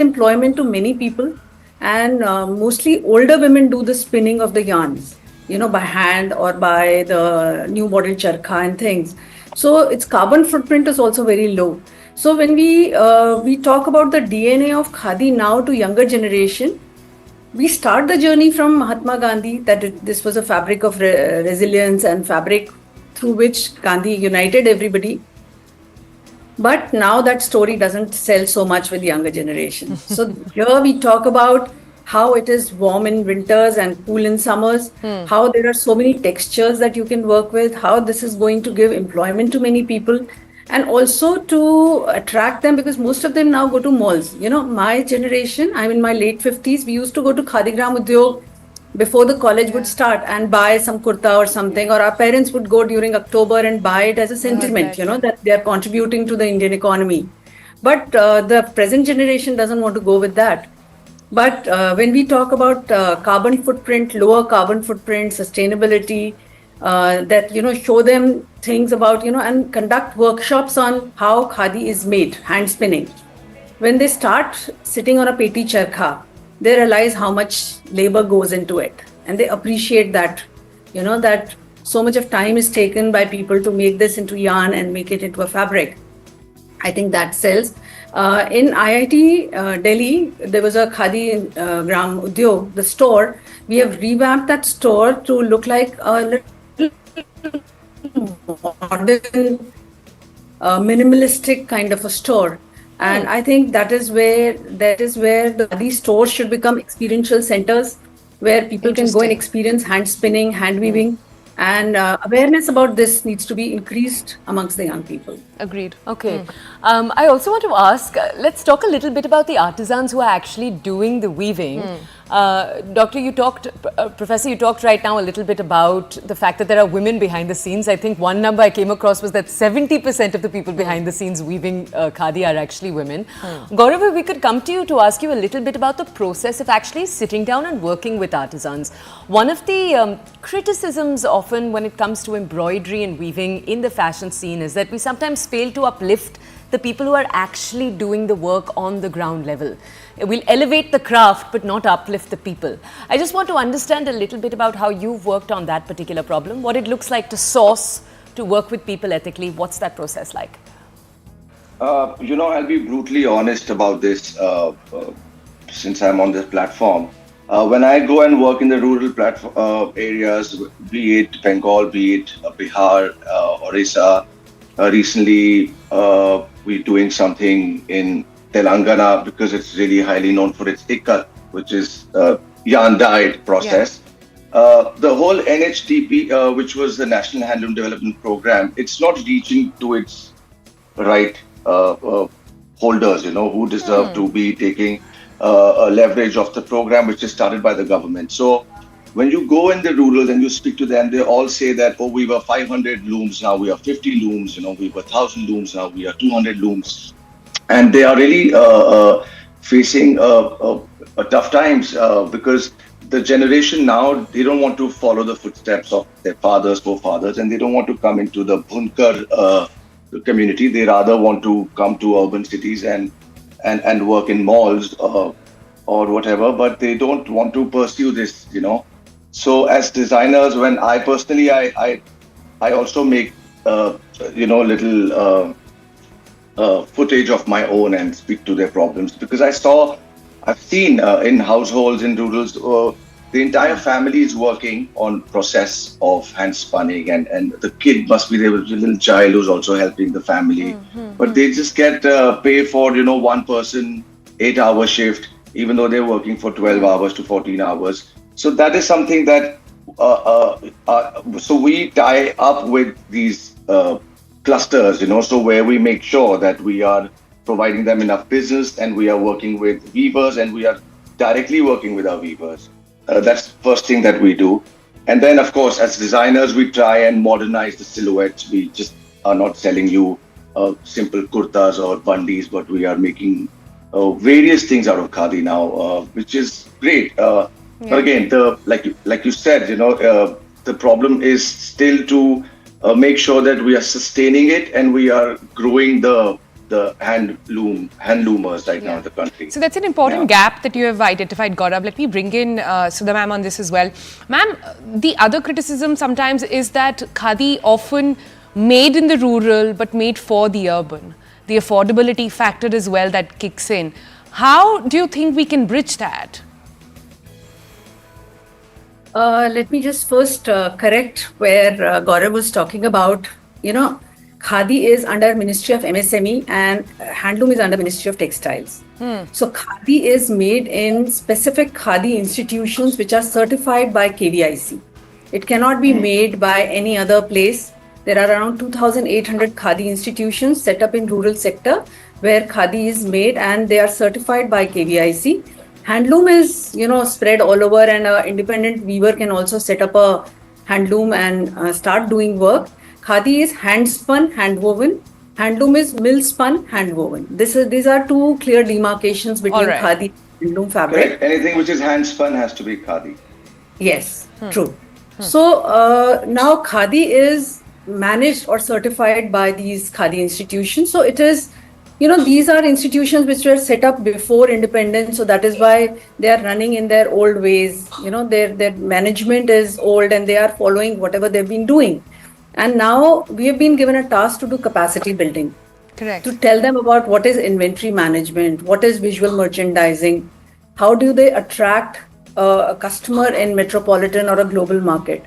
employment to many people, and mostly older women do the spinning of the yarns, by hand or by the new model charkha and things. So its carbon footprint is also very low. So when we talk about the DNA of Khadi now to younger generation, we start the journey from Mahatma Gandhi, that this was a fabric of resilience and fabric through which Gandhi united everybody. But now that story doesn't sell so much with younger generation. So here we talk about how it is warm in winters and cool in summers, how there are so many textures that you can work with, how this is going to give employment to many people, and also to attract them, because most of them now go to malls. My generation, I'm in my late 50s, we used to go to Khadigram Udyog before the college would start and buy some kurta or something, or our parents would go during October and buy it as a sentiment, that they are contributing to the Indian economy. But the present generation doesn't want to go with that. But when we talk about carbon footprint, lower carbon footprint, sustainability, that, show them things about, and conduct workshops on how Khadi is made, hand spinning. When they start sitting on a peti charkha, they realize how much labor goes into it, and they appreciate that, that so much of time is taken by people to make this into yarn and make it into a fabric. I think that sells. In IIT Delhi, there was a Khadi Gram Udyog, the store. We have revamped that store to look like a little modern, minimalistic kind of a store. And I think that is where these stores should become experiential centers where people can go and experience hand spinning, hand weaving. And awareness about this needs to be increased amongst the young people. Agreed. Okay. I also want to ask, let's talk a little bit about the artisans who are actually doing the weaving. Professor, you talked right now a little bit about the fact that there are women behind the scenes. I think one number I came across was that 70% of the people behind the scenes weaving Khadi are actually women. Gaurav, if we could come to you to ask you a little bit about the process of actually sitting down and working with artisans. One of the criticisms often when it comes to embroidery and weaving in the fashion scene is that we sometimes fail to uplift the people who are actually doing the work on the ground level. We'll elevate the craft but not uplift the people. I just want to understand a little bit about how you've worked on that particular problem, what it looks like to source, to work with people ethically. What's that process like? I'll be brutally honest about this since I'm on this platform. When I go and work in the rural areas, be it Bengal, be it Bihar, Orissa, recently we're doing something in Telangana because it's really highly known for its ikat, which is yarn dyed process. The whole NHTP, which was the National Handloom Development Program, it's not reaching to its right holders, who deserve to be taking a leverage of the program, which is started by the government. So when you go in the rural and you speak to them, they all say that, oh, we were 500 looms, now we are 50 looms, we were 1,000 looms, now we are 200 looms. And they are really facing tough times because the generation now, they don't want to follow the footsteps of their fathers, forefathers, and they don't want to come into the bunkar community. They rather want to come to urban cities and work in malls or whatever, but they don't want to pursue this, So as designers, when I personally, I also make, little footage of my own and speak to their problems, because I've seen in households in rurals, the entire family is working on process of hand spinning, and the kid must be there with a little child who's also helping the family. But they just get paid for, one person, 8-hour shift, even though they're working for 12 hours to 14 hours. So that is something that, so we tie up with these clusters, so where we make sure that we are providing them enough business, and we are working with weavers, and we are directly working with our weavers. That's the first thing that we do. And then, of course, as designers, we try and modernize the silhouettes. We just are not selling you simple kurtas or bandis, but we are making various things out of Khadi now, which is great. But again, like you said, the problem is still to make sure that we are sustaining it and we are growing the the handloomers right now in the country. So that's an important gap that you have identified, Gaurav. Let me bring in Sudha ma'am on this as well. Ma'am, the other criticism sometimes is that Khadi often made in the rural but made for the urban. The affordability factor as well that kicks in. How do you think we can bridge that? Let me just first correct where Gaurav was talking about, Khadi is under Ministry of MSME and handloom is under Ministry of Textiles. So Khadi is made in specific Khadi institutions which are certified by KVIC. It cannot be made by any other place. There are around 2,800 Khadi institutions set up in rural sector where Khadi is made and they are certified by KVIC. Handloom is, spread all over, and an independent weaver can also set up a handloom and start doing work. Khadi is hand spun, hand woven. Handloom is mill spun, hand woven. These are two clear demarcations between Khadi and handloom fabric. Correct. Anything which is hand spun has to be Khadi. Yes, true. So now Khadi is managed or certified by these Khadi institutions. So it is, these are institutions which were set up before independence. So that is why they are running in their old ways. Their management is old and they are following whatever they've been doing. And now we have been given a task to do capacity building. Correct. To tell them about what is inventory management, what is visual merchandising, how do they attract a customer in metropolitan or a global market.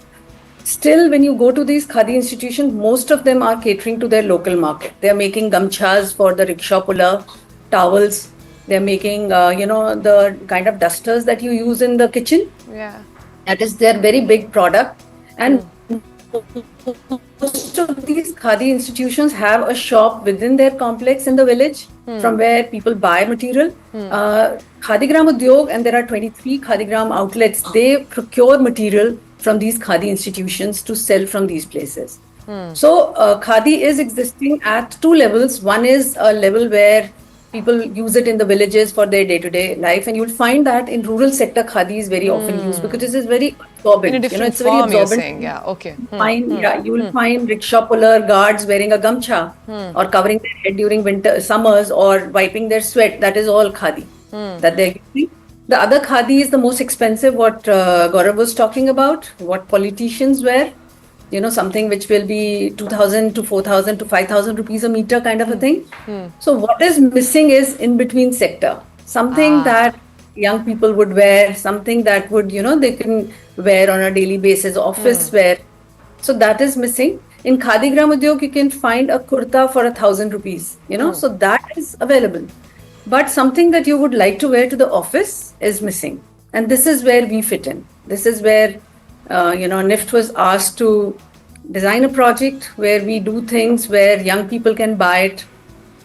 Still, when you go to these Khadi institutions, most of them are catering to their local market. They are making gamchas for the rickshaw puller, towels. They are making, the kind of dusters that you use in the kitchen. Yeah. That is their very big product. And most of these Khadi institutions have a shop within their complex in the village from where people buy material. Khadigram Udyog, and there are 23 Khadigram outlets, they procure material from these Khadi institutions to sell from these places. So Khadi is existing at two levels. One is a level where people use it in the villages for their day-to-day life, and you'll find that in rural sector Khadi is very often used because this is very absorbent. In a different it's form, very you're absorbent. saying. Yeah, okay. You will find rickshaw puller guards wearing a gamcha or covering their head during summers or wiping their sweat. That is all Khadi that they're using. The other Khadi is the most expensive, what Gaurav was talking about, what politicians wear. Something which will be 2,000 to 4,000 to 5,000 rupees a meter kind of a thing. So what is missing is in between sector. Something that young people would wear, something that would, they can wear on a daily basis, office wear. So that is missing. In Khadigram Udyog, you can find a kurta for 1,000 rupees, so that is available. But something that you would like to wear to the office is missing. And this is where we fit in. This is where NIFT was asked to design a project where we do things where young people can buy it,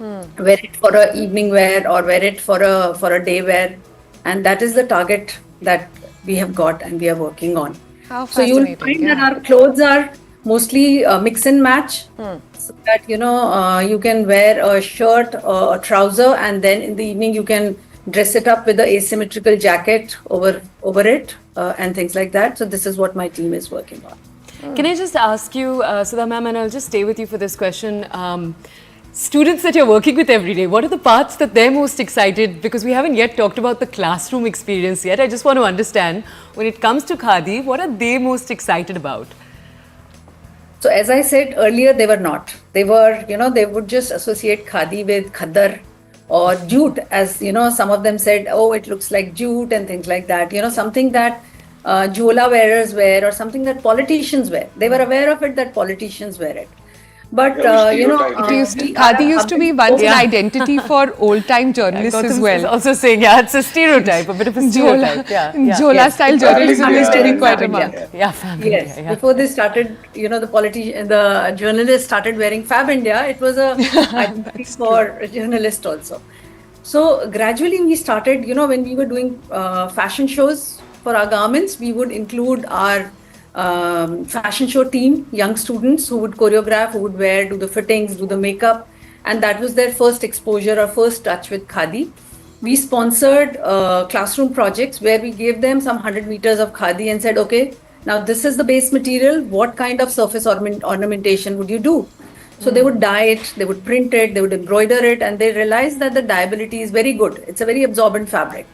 wear it for a evening wear or wear it for a day wear, and that is the target that we have got and we are working on. How so you will find that our clothes are mostly mix and match, so that you can wear a shirt or a trouser, and then in the evening you can dress it up with an asymmetrical jacket over it and things like that. So this is what my team is working on. Can I just ask you, Sudha ma'am, and I'll just stay with you for this question. Students that you're working with every day, what are the parts that they're most excited? Because we haven't yet talked about the classroom experience yet. I just want to understand, when it comes to Khadi, what are they most excited about? So as I said earlier, they were not. They were, they would just associate Khadi with Khadar or jute, as some of them said, oh, it looks like jute and things like that. Something that jewelry wearers wear or something that politicians wear. They were aware of it that politicians wear it. But Khadi used to be once an identity for old-time journalists as well. Also saying, it's a stereotype, a bit of a stereotype. Jola style journalism used to be quite remarkable. Yes. Before they started, the journalists started wearing Fab India. It was a identity for journalists also. So gradually we started, when we were doing fashion shows for our garments, we would include our fashion show team, young students who would choreograph, who would wear, do the fittings, do the makeup, and that was their first exposure or first touch with Khadi. We sponsored classroom projects where we gave them some 100 meters of Khadi and said, okay, now this is the base material, what kind of surface ornamentation would you do? So they would dye it, they would print it, they would embroider it, and they realized that the dyeability is very good. It's a very absorbent fabric.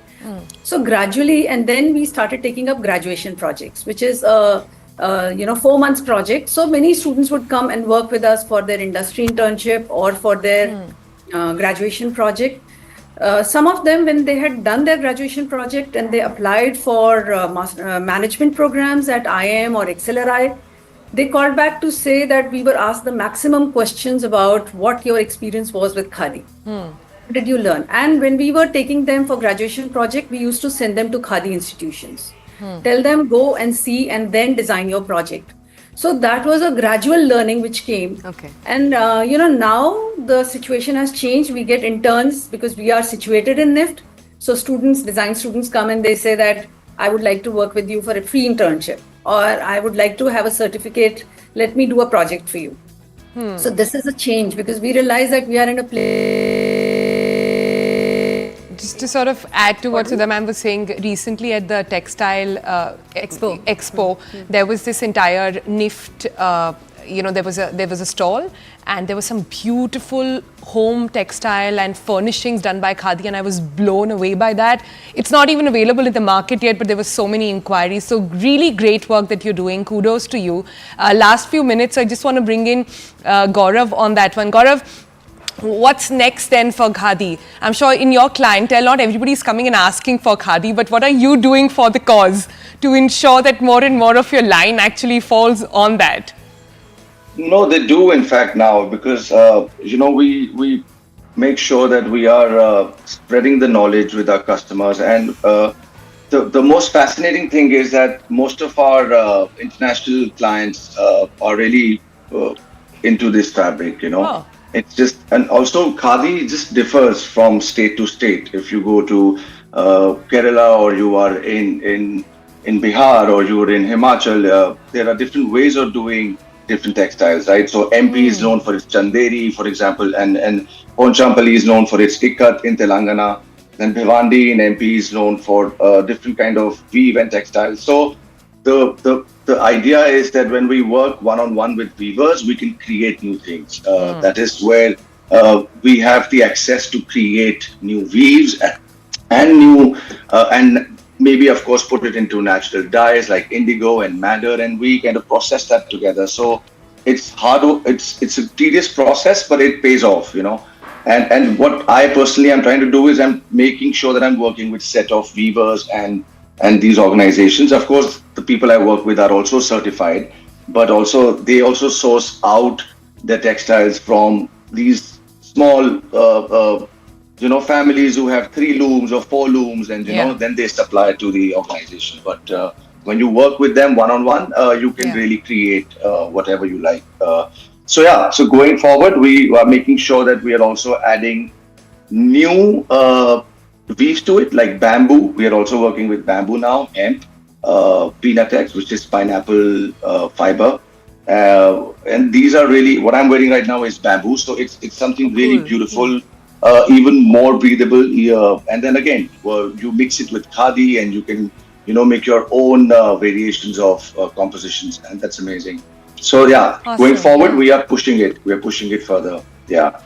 So gradually, and then we started taking up graduation projects, which is a 4 months project. So many students would come and work with us for their industry internship or for their graduation project. Some of them, when they had done their graduation project and they applied for management programs at IIM or XLRI, they called back to say that we were asked the maximum questions about what your experience was with Khadi. What did you learn? And when we were taking them for graduation project, we used to send them to Khadi institutions. Tell them, go and see and then design your project. So that was a gradual learning which came. Okay. And, now the situation has changed. We get interns because we are situated in NIFT. So design students come and they say that I would like to work with you for a free internship, or I would like to have a certificate. Let me do a project for you. So this is a change because we realize that we are in a place. Just to sort of add to what Sudha ma'am was saying, recently at the textile expo, there was this entire NIFT, there was a stall, and there was some beautiful home textile and furnishings done by Khadi, and I was blown away by that. It's not even available in the market yet, but there were so many inquiries. So really great work that you're doing. Kudos to you. Last few minutes, I just want to bring in Gaurav on that one. Gaurav, what's next then for Khadi? I'm sure in your clientele, not everybody's coming and asking for Khadi, but what are you doing for the cause to ensure that more and more of your line actually falls on that? No, they do in fact now, because we make sure that we are spreading the knowledge with our customers, and the most fascinating thing is that most of our international clients are really into this fabric. Oh. It's just, and also Khadi just differs from state to state. If you go to Kerala, or you are in Bihar, or you are in Himachal, there are different ways of doing different textiles, right? So MP is known for its Chanderi, for example, and Ponchampally is known for its Ikat in Telangana. Then Bhiwandi in MP is known for different kind of weave and textiles. So the idea is that when we work one-on-one with weavers, we can create new things. That is where we have the access to create new weaves and new and maybe, of course, put it into natural dyes like indigo and madder, and we kind of process that together. So it's hard, it's a tedious process, but it pays off, And what I personally am trying to do is I'm making sure that I'm working with set of weavers and these organizations. Of course, the people I work with are also certified, but they also source out the textiles from these small families who have 3 looms or 4 looms, and then they supply to the organization. But when you work with them one-on-one, you can really create whatever you like. So going forward, we are making sure that we are also adding new weaves to it, like bamboo. We are also working with bamboo now, hemp, Pinatex, which is pineapple fiber. And these are really, what I'm wearing right now is bamboo. So it's something really beautiful. Even more breathable, and then again, you mix it with Khadi, and you can, make your own variations of compositions, and that's amazing. So Awesome. Going forward, we are pushing it. We are pushing it further. Yeah.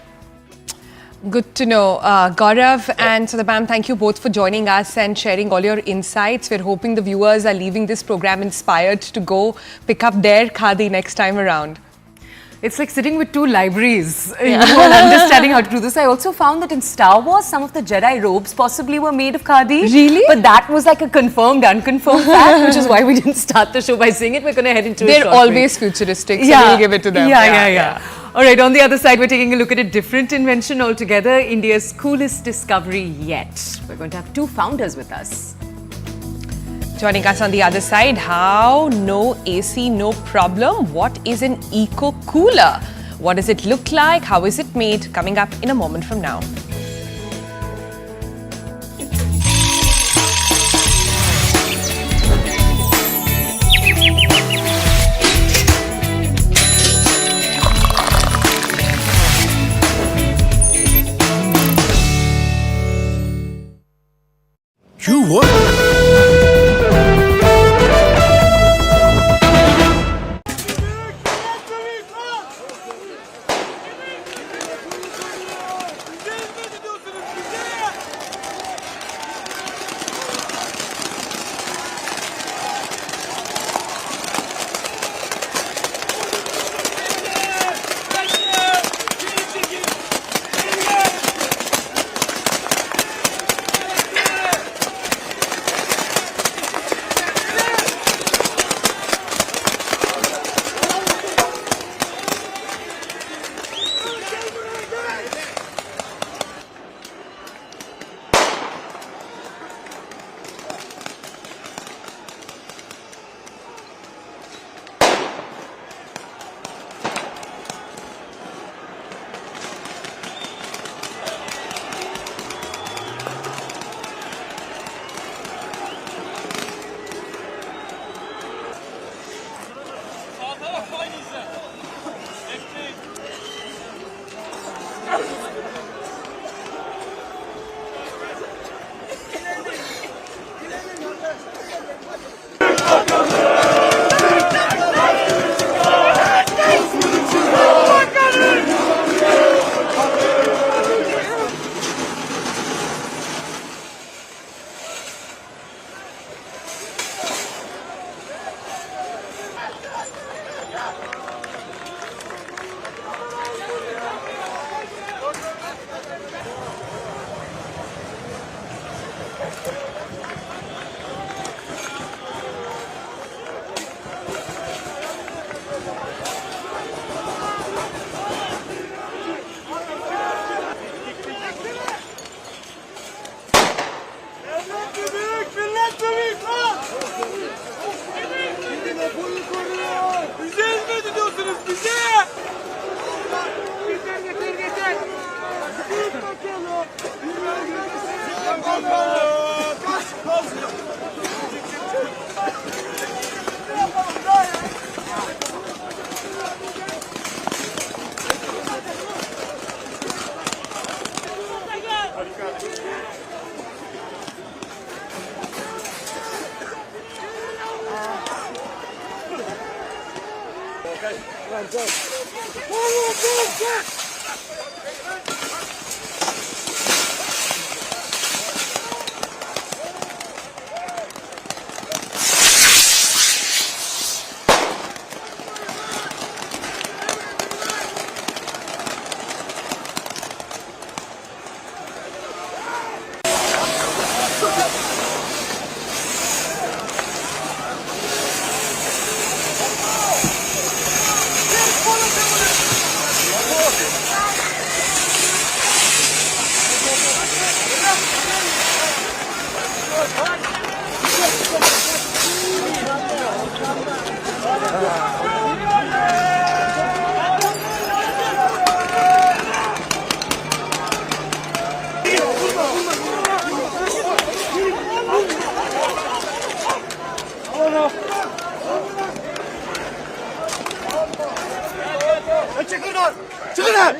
Good to know. Gaurav and Sudha ma'am, thank you both for joining us and sharing all your insights. We're hoping the viewers are leaving this program inspired to go pick up their Khadi next time around. It's like sitting with 2 libraries, and understanding how to do this. I also found that in Star Wars, some of the Jedi robes possibly were made of Khadi. Really? But that was like a confirmed, unconfirmed fact, which is why we didn't start the show by saying it. We're going to head into They're always futuristic, so we'll give it to them. Yeah. All right, on the other side, we're taking a look at a different invention altogether, India's coolest discovery yet. We're going to have 2 founders with us. Joining us on the other side, how no AC, no problem. What is an eco cooler? What does it look like? How is it made? Coming up in a moment from now. You what? Bize hizmet ediyorsunuz, bize! Getir. Çıkın!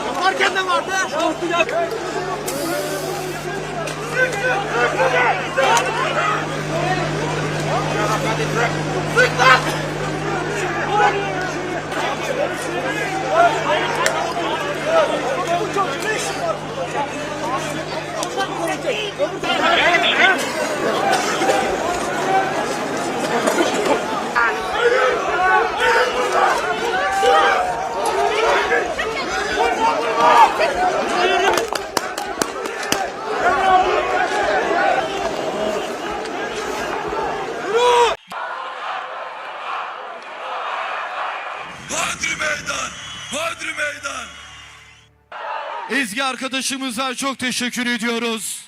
Yaparken de vardı. Sık lan! Hodri meydan! Hodri meydan! Ezgi arkadaşımıza çok teşekkür ediyoruz.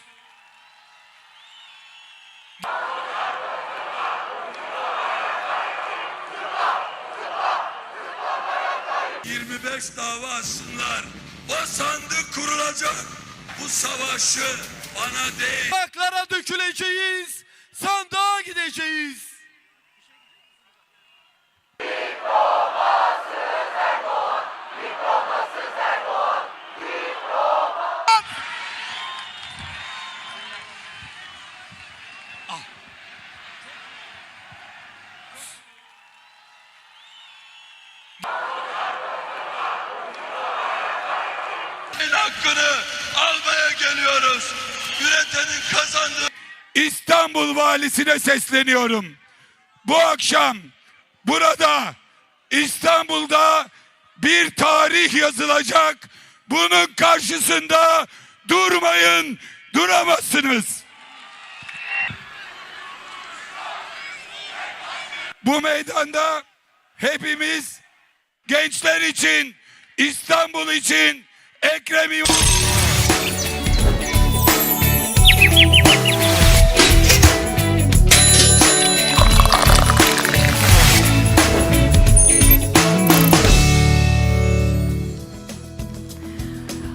...25 dava açsınlar. O sandık kurulacak. Bu savaşı bana değil. Baklara döküleceğiz. Sandığa gideceğiz. Hakkını almaya geliyoruz. Üretenin kazandığı... İstanbul Valisi'ne sesleniyorum. Bu akşam burada İstanbul'da bir tarih yazılacak. Bunun karşısında durmayın, duramazsınız. Bu meydanda hepimiz gençler için, İstanbul için, Ekrem İmamoğlu...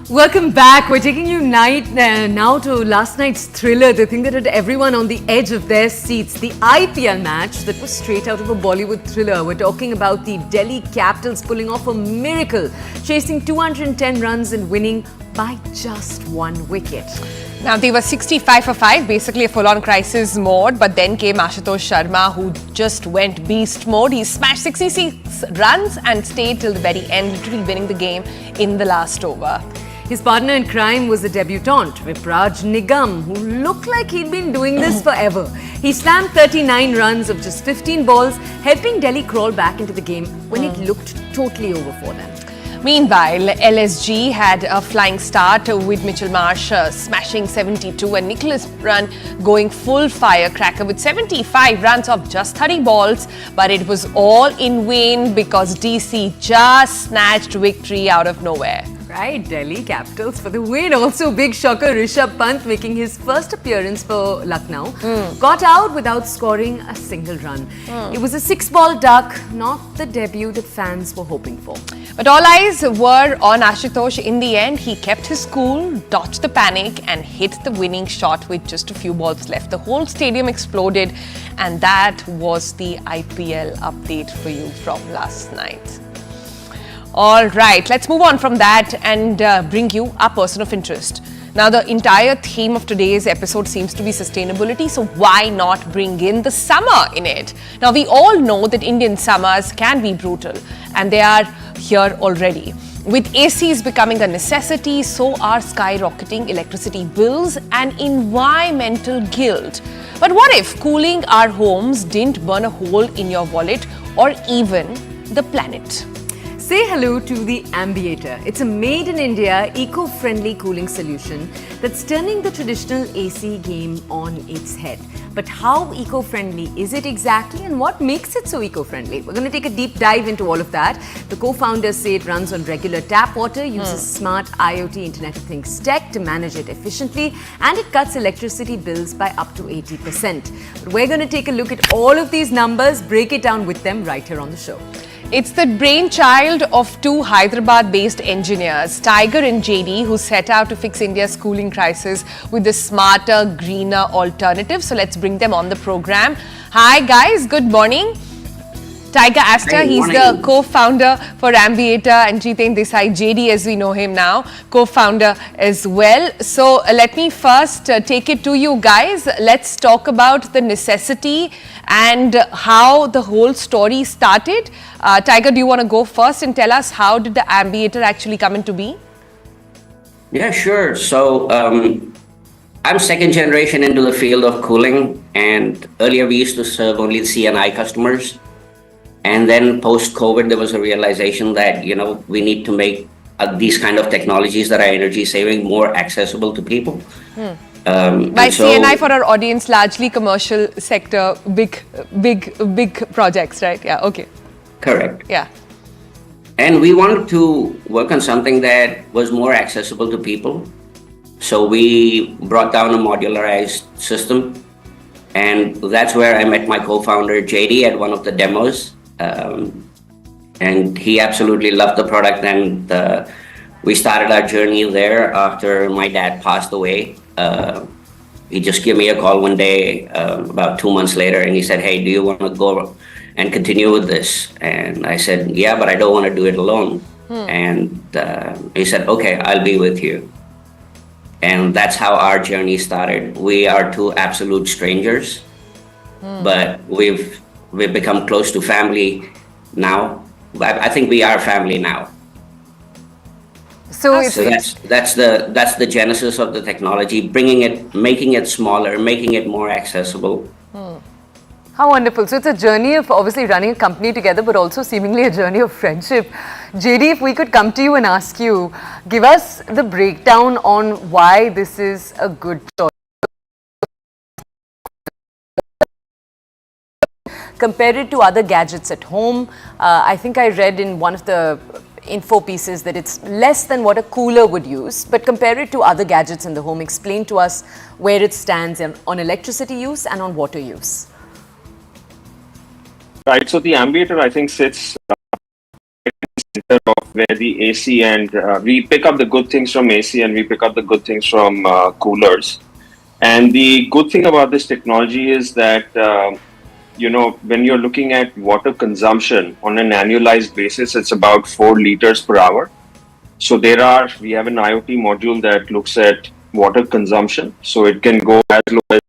Welcome back. We're taking you now to last night's thriller, the thing that had everyone on the edge of their seats. The IPL match that was straight out of a Bollywood thriller. We're talking about the Delhi Capitals pulling off a miracle, chasing 210 runs and winning by just one wicket. Now, they were 65 for 5, basically a full-on crisis mode, but then came Ashutosh Sharma, who just went beast mode. He smashed 66 runs and stayed till the very end, literally winning the game in the last over. His partner in crime was the debutante, Vipraj Nigam, who looked like he'd been doing this forever. He slammed 39 runs of just 15 balls, helping Delhi crawl back into the game when it looked totally over for them. Meanwhile, LSG had a flying start with Mitchell Marsh smashing 72 and Nicholas Run going full firecracker with 75 runs off just 30 balls. But it was all in vain because DC just snatched victory out of nowhere. Right, Delhi Capitals for the win. Also, big shocker, Rishabh Pant making his first appearance for Lucknow. Got out without scoring a single run. It was a 6-ball duck, not the debut that fans were hoping for. But all eyes were on Ashutosh in the end. He kept his cool, dodged the panic and hit the winning shot with just a few balls left. The whole stadium exploded, and that was the IPL update for you from last night. All right, let's move on from that and bring you our person of interest. Now, the entire theme of today's episode seems to be sustainability, so why not bring in the summer in it? Now, we all know that Indian summers can be brutal, and they are here already. With ACs becoming a necessity, so are skyrocketing electricity bills and environmental guilt. But what if cooling our homes didn't burn a hole in your wallet or even the planet? Say hello to the Ambiator. It's a made in India, eco-friendly cooling solution that's turning the traditional AC game on its head. But how eco-friendly is it exactly, and what makes it so eco-friendly? We're going to take a deep dive into all of that. The co-founders say it runs on regular tap water, uses smart IoT Internet of Things tech to manage it efficiently, and it cuts electricity bills by up to 80%. But we're going to take a look at all of these numbers, break it down with them right here on the show. It's the brainchild of two Hyderabad-based engineers, Tiger and JD, who set out to fix India's cooling crisis with a smarter, greener alternative. So let's bring them on the program. Hi guys, good morning. Tiger Astor, he's the co-founder for Ambiator, and Jiten Desai, JD as we know him now, co-founder as well. So let me first take it to you guys. Let's talk about the necessity and how the whole story started. Tiger, do you want to go first and tell us how did the Ambiator actually come into being? Yeah, sure. So I'm second generation into the field of cooling, and earlier we used to serve only the CNI customers. And then post-COVID, there was a realization that, we need to make these kind of technologies that are energy saving more accessible to people. By CNI, for our audience, largely commercial sector, big projects, right? Yeah, okay. Correct. Yeah. And we wanted to work on something that was more accessible to people. So we brought down a modularized system. And that's where I met my co-founder, JD, at one of the demos. And he absolutely loved the product, and we started our journey there after my dad passed away. He just gave me a call one day about 2 months later, and he said, "Hey, do you want to go and continue with this?" And I said, "Yeah, but I don't want to do it alone." And he said, "Okay, I'll be with you." And that's how our journey started. We are two absolute strangers, but we've become close to family now. I think we are family now. So that's the genesis of the technology, making it smaller, making it more accessible. how wonderful. So it's a journey of obviously running a company together, but also seemingly a journey of friendship. JD, if we could come to you and ask you, give us the breakdown on why this is a good choice. Compare it to other gadgets at home. I think I read in one of the info pieces that it's less than what a cooler would use, but compare it to other gadgets in the home. Explain to us where it stands on electricity use and on water use. Right, so the Ambiator, I think, sits in the center of where the AC and we pick up the good things from AC and we pick up the good things from coolers. And the good thing about this technology is that when you're looking at water consumption on an annualized basis, it's about 4 liters per hour. So we have an IoT module that looks at water consumption. So it can go as low as,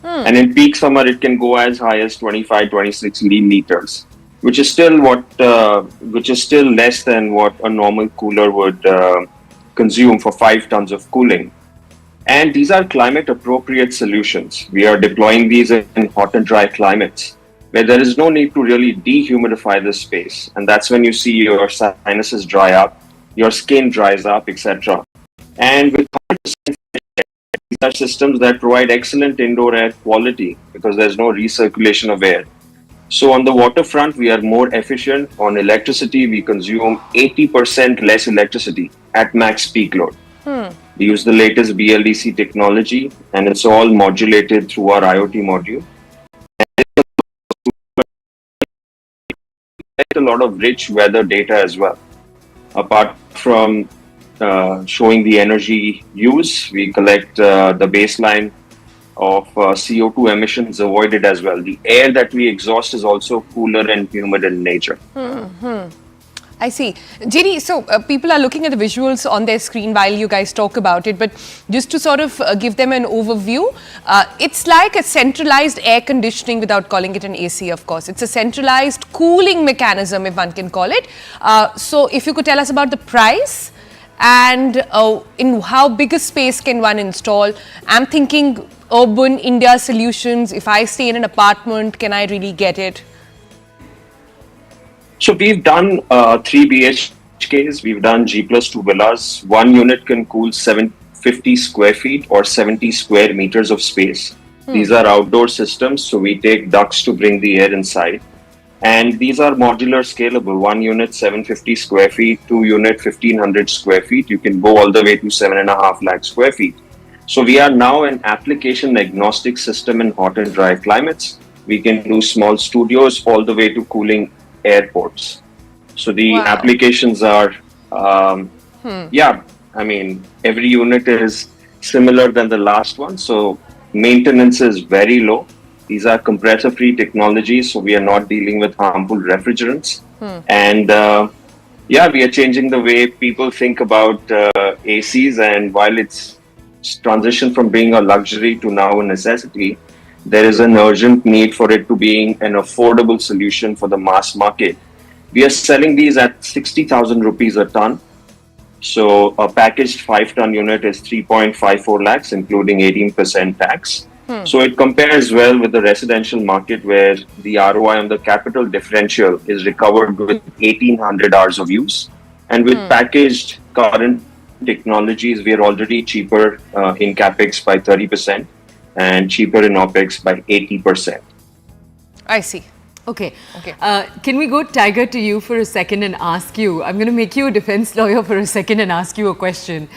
and in peak summer, it can go as high as 25, 26 liters. which is still less than what a normal cooler would consume for 5 tons of cooling. And these are climate appropriate solutions. We are deploying these in hot and dry climates where there is no need to really dehumidify the space. And that's when you see your sinuses dry up, your skin dries up, etc. And with 100% these are systems that provide excellent indoor air quality because there's no recirculation of air. So on the waterfront, we are more efficient. On electricity, we consume 80% less electricity at max peak load. We use the latest BLDC technology, and it's all modulated through our IoT module. And a lot of rich weather data as well. Apart from showing the energy use, we collect the baseline of CO2 emissions avoided as well. The air that we exhaust is also cooler and humid in nature. I see. JD, so people are looking at the visuals on their screen while you guys talk about it, but just to sort of give them an overview, it's like a centralized air conditioning without calling it an AC, of course. It's a centralized cooling mechanism, if one can call it. So if you could tell us about the price and in how big a space can one install. I'm thinking urban India solutions. If I stay in an apartment, can I really get it? So we've done 3 BHKs, we've done G+2 villas. One unit can cool 750 square feet or 70 square meters of space. These are outdoor systems, so we take ducts to bring the air inside. And these are modular scalable. One unit 750 square feet, 2 unit 1500 square feet. You can go all the way to 7.5 lakh square feet. So we are now an application agnostic system in hot and dry climates. We can do small studios all the way to cooling airports. So the applications are, yeah, I mean, every unit is similar than the last one. So maintenance is very low. These are compressor free technologies. So we are not dealing with harmful refrigerants. And yeah, we are changing the way people think about ACs. And while it's transitioned from being a luxury to now a necessity, there is an urgent need for it to being an affordable solution for the mass market. We are selling these at 60,000 rupees a ton. So a packaged 5-ton unit is 3.54 lakhs, including 18% tax. So it compares well with the residential market where the ROI on the capital differential is recovered with 1,800 hours of use. And with packaged current technologies, we are already cheaper in capex by 30%. And cheaper in OPEX by 80%. I see. Okay. Can we go, Tiger, to you for a second and ask you, I'm going to make you a defense lawyer for a second and ask you a question.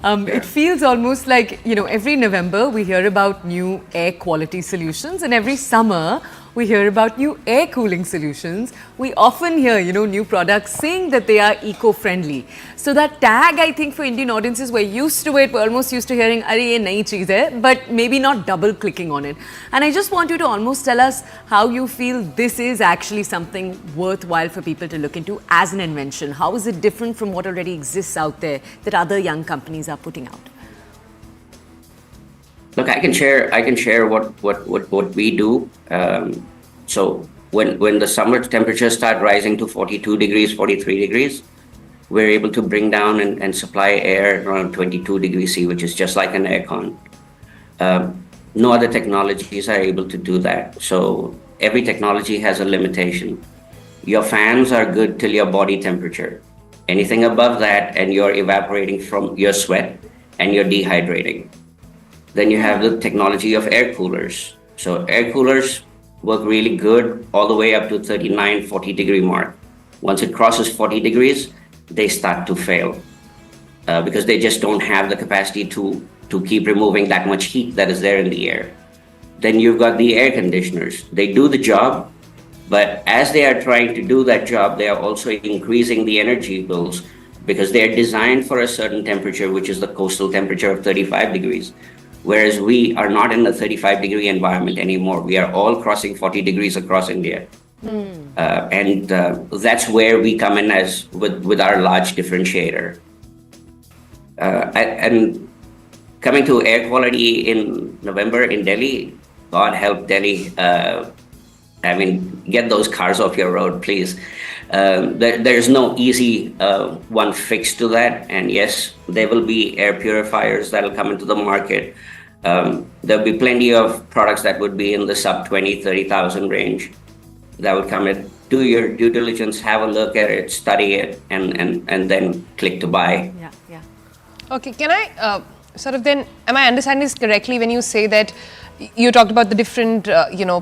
It feels almost like, you know, every November we hear about new air quality solutions, and every summer we hear about new air cooling solutions. We often hear, you know, new products saying that they are eco-friendly. So that tag, I think, for Indian audiences, we're used to it. We're almost used to hearing, "Arey, ye nayi cheez hai," but maybe not double clicking on it. And I just want you to almost tell us how you feel this is actually something worthwhile for people to look into as an invention. How is it different from what already exists out there that other young companies are putting out? Look, I can share what we do. So when the summer temperatures start rising to 42 degrees, 43 degrees, we're able to bring down and supply air around 22 degrees C, which is just like an aircon. No other technologies are able to do that. So every technology has a limitation. Your fans are good till your body temperature. Anything above that and you're evaporating from your sweat and you're dehydrating. Then you have the technology of air coolers. So air coolers work really good all the way up to 39, 40 degree mark. Once it crosses 40 degrees, they start to fail because they just don't have the capacity to keep removing that much heat that is there in the air. Then you've got the air conditioners. They do the job, but as they are trying to do that job, they are also increasing the energy bills because they're designed for a certain temperature, which is the coastal temperature of 35 degrees. Whereas we are not in the 35-degree environment anymore. We are all crossing 40 degrees across India. And that's where we come in as with our large differentiator. And coming to air quality in November in Delhi, God help Delhi. I mean, get those cars off your road, please. There's no easy one fix to that. And yes, there will be air purifiers that'll come into the market. There'll be plenty of products that would be in the sub 30,000 range that would come in. Do your due diligence, have a look at it, study it, and then click to buy. Yeah, yeah. Okay, can I sort of then, am I understanding this correctly when you say that you talked about the different,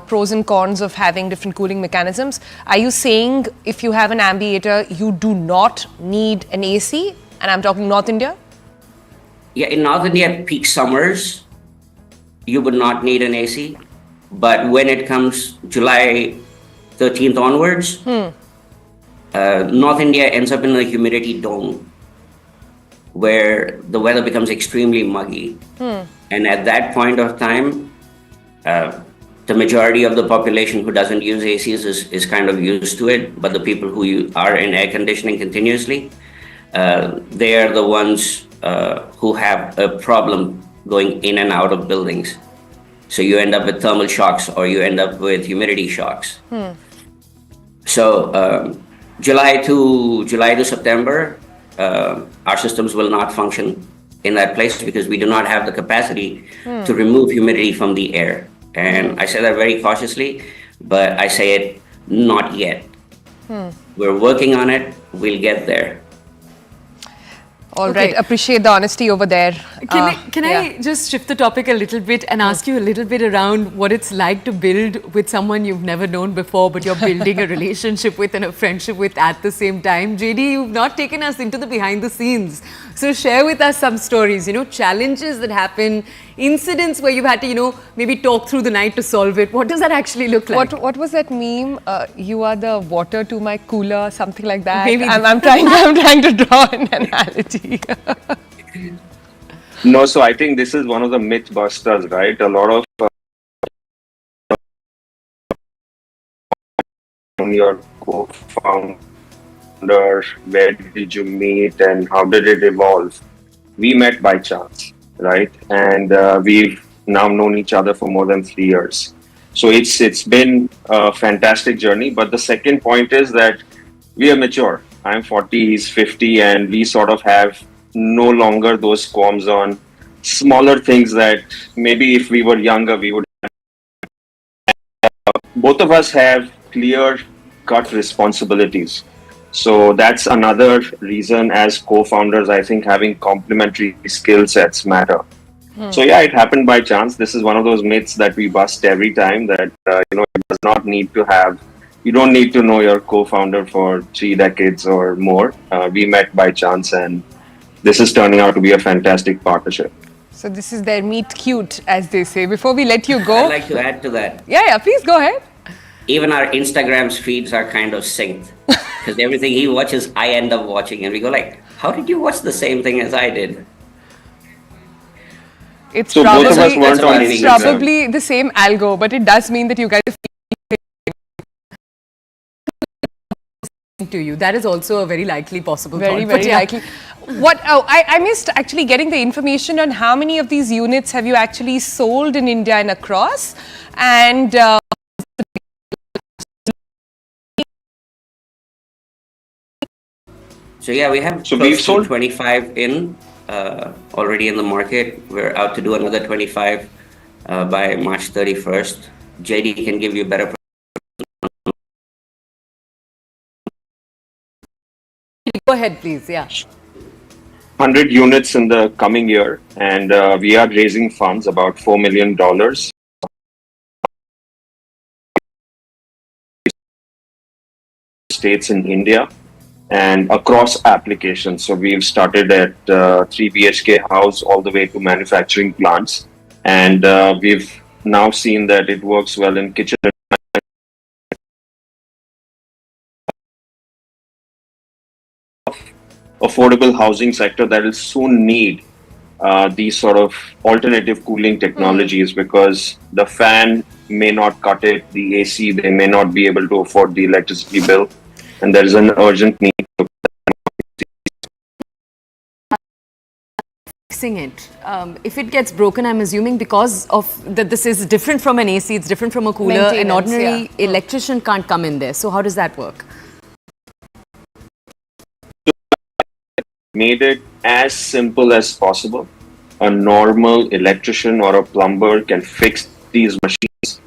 pros and cons of having different cooling mechanisms? Are you saying if you have an Ambiator, you do not need an AC? And I'm talking North India? Yeah, in North India, peak summers, you would not need an AC. But when it comes July 13th onwards, North India ends up in a humidity dome where the weather becomes extremely muggy. And at that point of time, the majority of the population who doesn't use ACs is kind of used to it. But the people who are in air conditioning continuously, they are the ones who have a problem going in and out of buildings. So you end up with thermal shocks or you end up with humidity shocks. So July to September, our systems will not function in that place because we do not have the capacity to remove humidity from the air. And I say that very cautiously, but I say it not yet. We're working on it. We'll get there. All Okay. right, appreciate the honesty over there. Can I just shift the topic a little bit and ask you a little bit around what it's like to build with someone you've never known before, but you're building a relationship with and a friendship with at the same time? JD, you've not taken us into the behind the scenes. So share with us some stories, challenges that happen, incidents where you've had to, maybe talk through the night to solve it. What does that actually look like? What was that meme? You are the water to my cooler, something like that. Maybe. I'm trying to draw an analogy. No, so I think this is one of the myth busters, right? A lot of your co-founder, where did you meet and how did it evolve? We met by chance, right? And we've now known each other for more than 3 years. So it's been a fantastic journey. But the second point is that we are mature. I'm 40, he's 50, and we sort of have no longer those qualms on smaller things that maybe if we were younger, we would. Both of us have clear cut responsibilities. So that's another reason as co-founders, I think having complementary skill sets matter. So yeah, it happened by chance. This is one of those myths that we bust every time that, it does not need to have, you don't need to know your co-founder for 3 decades or more. We met by chance and this is turning out to be a fantastic partnership. So this is their meet cute, as they say. Before we let you go. I'd like to add to that. Yeah, please go ahead. Even our Instagram's feeds are kind of synced because everything he watches, I end up watching, and we go like, "How did you watch the same thing as I did?" It's So both of us weren't on Instagram. it's probably the same algo, but it does mean that you guys To you. That is also a very likely possible very, thought. But very yeah. likely. I missed actually getting the information on how many of these units have you actually sold in India and across, and So yeah, we have So close we've to sold 25 already in the market. We're out to do another 25 by March 31st. JD can give you better. Go ahead, please. Yeah. 100 units in the coming year, and we are raising funds about $4 million. States in India and across applications. So we've started at 3 BHK house all the way to manufacturing plants, and we've now seen that it works well in kitchen. Affordable housing sector that will soon need these sort of alternative cooling technologies because the fan may not cut it, the AC, they may not be able to afford the electricity bill, and there is an urgent need. fixing it? If it gets broken, I'm assuming because of that this is different from an AC, it's different from a cooler. An ordinary electrician can't come in there. So how does that work? Made it as simple as possible. A normal electrician or a plumber can fix these machines.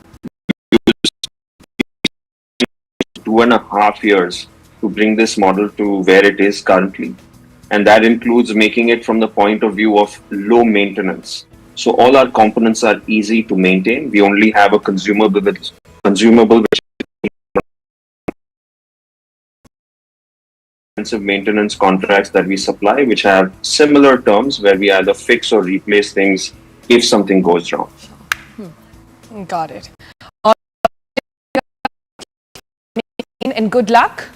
2.5 years to bring this model to where it is currently. And that includes making it from the point of view of low maintenance. So all our components are easy to maintain. We only have a consumable maintenance contracts that we supply, which have similar terms where we either fix or replace things if something goes wrong. Got it. And good luck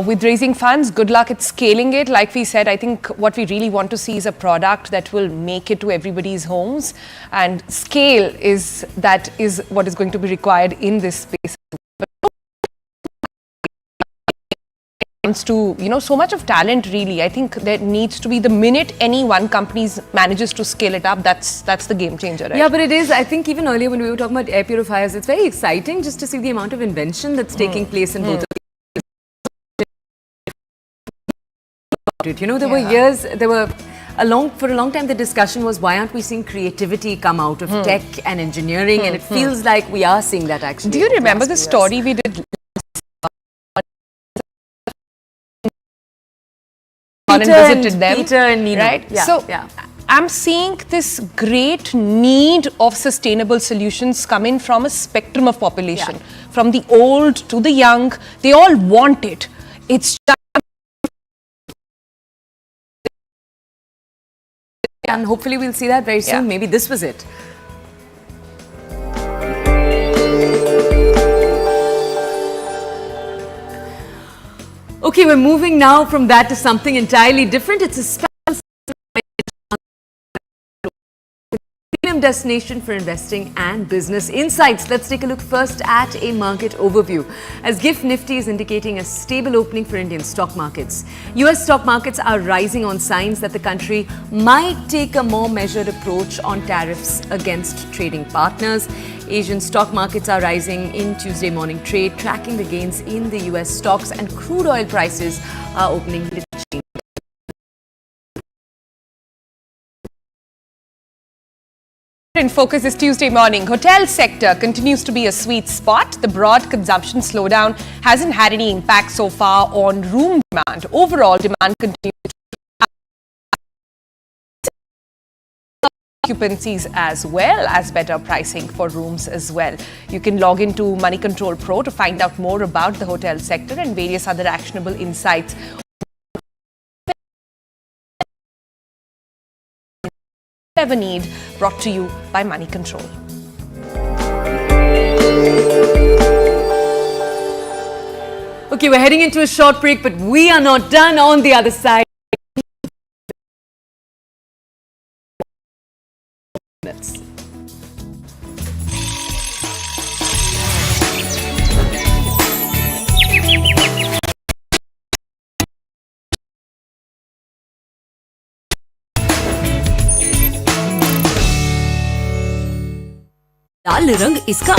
with raising funds. Good luck at scaling it. Like we said, I think what we really want to see is a product that will make it to everybody's homes, and scale is what is going to be required in this space. To so much of talent, really. I think there needs to be, the minute any one company manages to scale it up, that's the game changer, right? Yeah, but it is. I think even earlier when we were talking about air purifiers, it's very exciting just to see the amount of invention that's taking place in both of these. There were years, for a long time the discussion was, why aren't we seeing creativity come out of tech and engineering? And it feels like we are seeing that actually. Do you remember the story we did? Peter and Nina. Right? Yeah. I'm seeing this great need of sustainable solutions come in from a spectrum of population. From the old to the young, they all want it. It's just... And hopefully we'll see that very soon. Maybe this was it. Okay, we're moving now from that to something entirely different. It's a special premium destination for investing and business insights. Let's take a look first at a market overview. As GIFT Nifty is indicating a stable opening for Indian stock markets. US stock markets are rising on signs that the country might take a more measured approach on tariffs against trading partners. Asian stock markets are rising in Tuesday morning trade, tracking the gains in the US stocks, and crude oil prices are opening the chain. In focus this Tuesday morning, hotel sector continues to be a sweet spot. The broad consumption slowdown hasn't had any impact so far on room demand. Overall, demand continues occupancies as well as better pricing for rooms as well. You can log into Money Control Pro to find out more about the hotel sector and various other actionable insights. Ever need, brought to you by Money Control. Okay, we're heading into a short break, but we are not done. On the other side. लाल रंग इसका